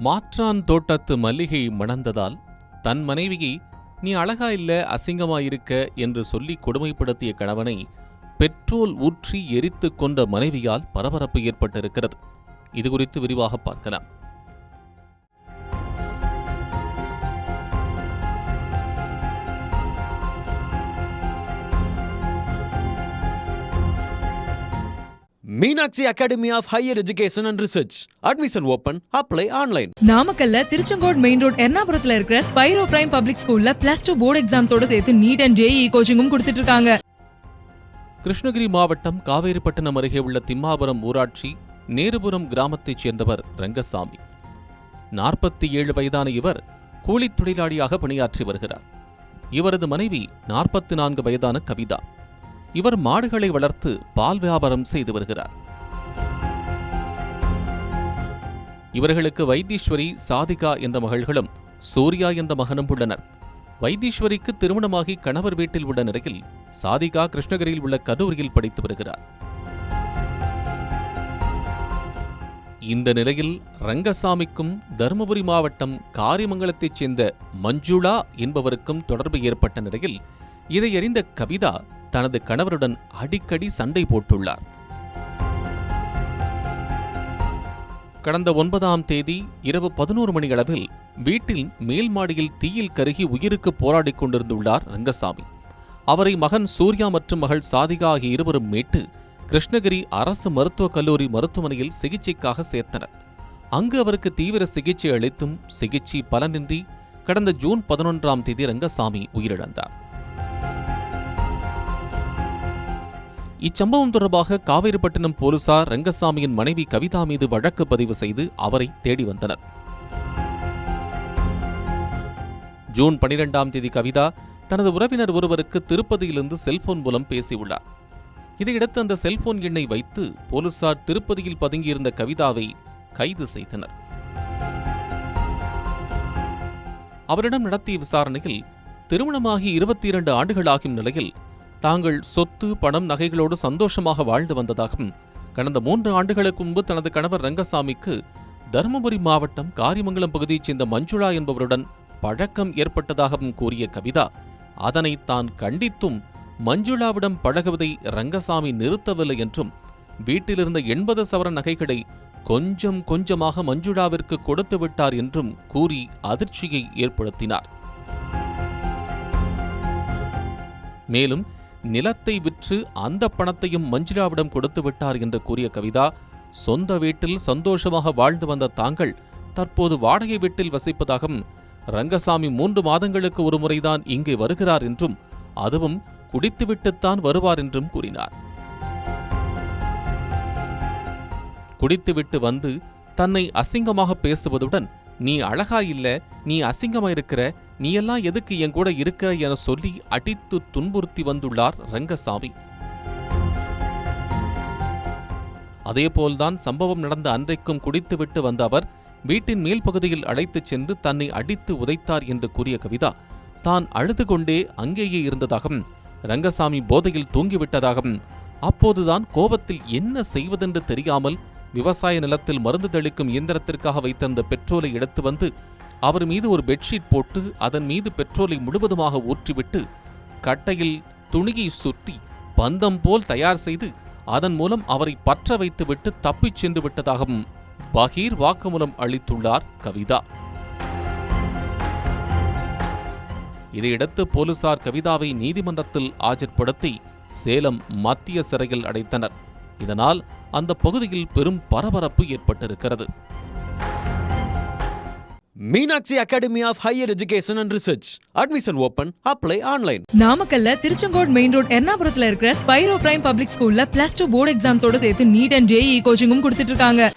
மாற்றான் தோட்டத்து மல்லிகை மணந்ததால் தன் மனைவியை நீ அழகா இல்ல அசிங்கமாயிருக்க என்று சொல்லி கொடுமைப்படுத்திய கணவனை பெட்ரோல் ஊற்றி எரித்துக் கொண்ட மனைவியால் பரபரப்பு ஏற்பட்டிருக்கிறது. இதுகுறித்து விரிவாக பார்க்கலாம். Meenakshi academy of higher education and research. Admission open. Apply online. நாமக்கல்ல திருச்செங்கோடு மெயின் ரோட் எர்ணாபுரத்துல இருக்கிற ஸ்பைரோ பிரைம் பப்ளிக் ஸ்கூல்ல +2 போர்டு எக்ஸாம்ஸோட சேர்த்து நீட் அண்ட் JEE கோச்சிங்கும் கொடுத்துட்டு இருக்காங்க. கிருஷ்ணகிரி மாவட்டம் காவேரிப்பட்டினம் அருகே உள்ள திம்மாபுரம் ஊராட்சி நேருபுரம் கிராமத்தைச் சேர்ந்தவர் ரங்கசாமி. 47 வயதான இவர் கூலித் தொழிலாளியாக பணியாற்றி வருகிறார். இவரது மனைவி 44 வயதான கவிதா. இவர் மாடுகளை வளர்த்து பால் வியாபாரம் செய்து வருகிறார். இவர்களுக்கு வைத்தீஸ்வரி, சாதிகா என்ற மகள்களும் சூர்யா என்ற மகனும் உள்ளனர். வைத்தீஸ்வரிக்கு திருமணமாகி கணவர் வீட்டில் உள்ள நிலையில் சாதிகா கிருஷ்ணகிரியில் உள்ள கல்லூரியில் படித்து வருகிறார். இந்த நிலையில் ரங்கசாமிக்கும் தருமபுரி மாவட்டம் காரிமங்கலத்தைச் சேர்ந்த மஞ்சுளா என்பவருக்கும் தொடர்பு ஏற்பட்ட நிலையில் இதை அறிந்த கவிதா தனது கணவருடன் அடிக்கடி சண்டை போட்டுள்ளார். கடந்த 9ஆம் தேதி இரவு 11 மணி அளவில் வீட்டில் மேல் மாடியில் தீயில் கருகி உயிருக்கு போராடிக் கொண்டிருந்துள்ளார் ரங்கசாமி. அவரை மகன் சூர்யா மற்றும் மகள் சாதிகா ஆகிய இருவரும் மீட்டு கிருஷ்ணகிரி அரசு மருத்துவக் கல்லூரி மருத்துவமனையில் சிகிச்சைக்காக சேர்த்தனர். அங்கு அவருக்கு தீவிர சிகிச்சை அளித்தும் சிகிச்சை பலனின்றி கடந்த ஜூன் 11ஆம் தேதி ரங்கசாமி உயிரிழந்தார். இச்சம்பவம் தொடர்பாக காவேரிப்பட்டினம் போலீசார் ரங்கசாமியின் மனைவி கவிதா மீது வழக்கு பதிவு செய்து அவரை தேடி வந்தனர். ஜூன் 12ஆம் தேதி கவிதா தனது உறவினர் ஒருவருக்கு திருப்பதியிலிருந்து செல்போன் மூலம் பேசியுள்ளார். இதையடுத்து அந்த செல்போன் எண்ணை வைத்து போலீசார் திருப்பதியில் பதுங்கியிருந்த கவிதாவை கைது செய்தனர். அவரிடம் நடத்திய விசாரணையில் திருமணமாகி 22 ஆண்டுகளாகும் நிலையில் தாங்கள் சொத்து, பணம், நகைகளோடு சந்தோஷமாக வாழ்ந்து வந்ததாகவும் கடந்த 3 ஆண்டுகளுக்கு முன்பு தனது கணவர் ரங்கசாமிக்கு தருமபுரி மாவட்டம் காரிமங்கலம் பகுதியைச் சேர்ந்த மஞ்சுளா என்பவருடன் பழக்கம் ஏற்பட்டதாகவும் கூறிய கவிதா, அதனை தான் கண்டித்தும் மஞ்சுளாவிடம் பழகுவதை ரங்கசாமி நிறுத்தவில்லை என்றும் வீட்டிலிருந்த 80 சவரன் நகைகளை கொஞ்சம் கொஞ்சமாக மஞ்சுளாவிற்கு கொடுத்து விட்டார் என்றும் கூறி அதிர்ச்சியை ஏற்படுத்தினார். மேலும் நிலத்தை விற்று அந்த பணத்தையும் மஞ்சுளாவிடம் கொடுத்து விட்டார் என்று கூறிய கவிதா, சொந்த வீட்டில் சந்தோஷமாக வாழ்ந்து வந்த தாங்கள் தற்போது வாடகை வீட்டில் வசிப்பதாகவும் ரங்கசாமி 3 மாதங்களுக்கு ஒரு முறைதான் இங்கே வருகிறார் என்றும் அதுவும் குடித்துவிட்டுத்தான் வருவார் என்றும் கூறினார். குடித்துவிட்டு வந்து தன்னை அசிங்கமாக பேசுவதுடன் நீ அழகா இல்ல, நீ அசிங்கமாயிருக்கிற, நீ எல்லாம் எதுக்கு என் கூட இருக்கிற என சொல்லி அடித்து துன்புறுத்தி வந்துள்ளார் ரங்கசாமி. அதேபோல்தான் சம்பவம் நடந்த அன்றைக்கும் குடித்துவிட்டு வந்த அவர் வீட்டின் மேல் பகுதியில் அழைத்துச் சென்று தன்னை அடித்து உதைத்தார் என்று கூறிய கவிதா, தான் அழுது கொண்டே அங்கேயே இருந்ததாகவும் ரங்கசாமி போதையில் தூங்கிவிட்டதாகவும் அப்போதுதான் கோபத்தில் என்ன செய்வதென்று தெரியாமல் விவசாய நிலத்தில் மருந்து தெளிக்கும் இயந்திரத்திற்காக வைத்திருந்த பெட்ரோலை எடுத்து வந்து அவர் மீது ஒரு பெட்ஷீட் போட்டு அதன் மீது பெட்ரோலை முழுவதுமாக ஊற்றிவிட்டு கட்டையில் துணியை சுற்றி பந்தம் போல் தயார் செய்து அதன் மூலம் அவரை பற்ற வைத்துவிட்டு தப்பிச் சென்று விட்டதாகவும் பகீர் வாக்குமூலம் அளித்துள்ளார் கவிதா. இதையடுத்து போலீசார் கவிதாவை நீதிமன்றத்தில் ஆஜர்படுத்தி சேலம் மத்திய சிறையில் அடைத்தனர். இதனால் அந்த பகுதியில் பெரும் பரபரப்பு ஏற்பட்டிருக்கிறது. Meenakshi academy of higher education and research. Admission open. Apply online. நாமக்கல்ல திருச்செங்கோடு மெயின் ரோட் எர்ணாபுரத்துல இருக்கிற ஸ்பைரோ பிரைம் பப்ளிக் ஸ்கூல்ல +2 போர்டு எக்ஸாம்ஸோட சேர்த்து நீட் அண்ட் JEE கோச்சிங்கும் கொடுத்துட்டு இருக்காங்க.